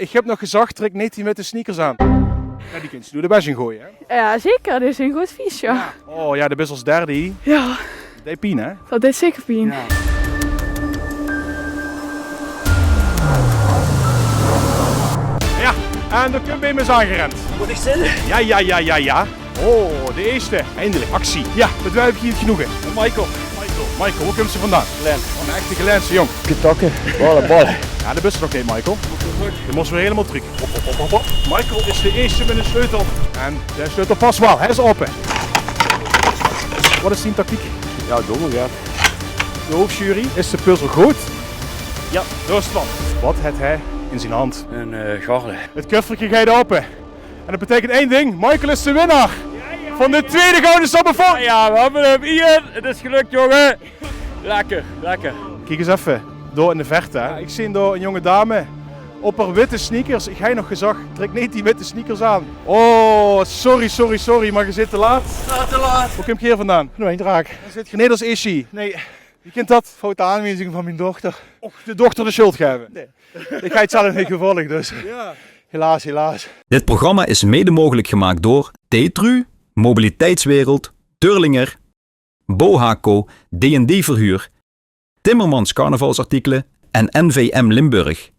Ik heb nog gezegd, trek niet die met de sneakers aan. Ja, die kunt je door de best in gooien, hè? Ja, zeker. Dit is een goed vies, ja. Oh ja, de best als derde. Ja, Dat is pijn, hè? dat is zeker pijn. Ja. Ja, en de Cumbim is aangerend. Moet ik zitten? Ja. Oh, de eerste. Eindelijk, actie. Ja, met wij heb ik hier het genoegen. Michael, hoe komt ze vandaan? Glen. Oh, een echte Gelense jong. Getokken. Ballen. Ja, de bus is oké, Michael. Je moest weer helemaal terug. Hop. Michael is de eerste met een sleutel. En de sleutel past wel, hij is open. Wat is die tactiek? Ja, dommel, ja. De hoofdjury, is de puzzel goed? Ja, Rusland. Wat heeft hij in zijn hand? Een garde. Het kuffertje gaat open. En dat betekent één ding, Michael is de winnaar. Van de tweede gouden Sabbefonds. Ja, we hebben hem hier. Het is gelukt, jongen. Lekker. Kijk eens even, door in de verte. Hè. Ik zie door een jonge dame op haar witte sneakers. Ik heb nog gezegd, trek niet die witte sneakers aan. Oh, sorry, maar je zit te laat. Te laat. Hoe kom je hier vandaan? Nog één draak. Dan zit je niet als Ishi. Nee, Wie kent dat? foute aanwijzing van mijn dochter. Och, de dochter de schuld geven. Nee. Ik ga het zelf niet gevolgd, dus. Ja. Helaas. Dit programma is mede mogelijk gemaakt door Tetru, Mobiliteitswereld, Turlinger, Bohaco, D&D Verhuur, Timmermans Carnavalsartikelen en NVM Limburg.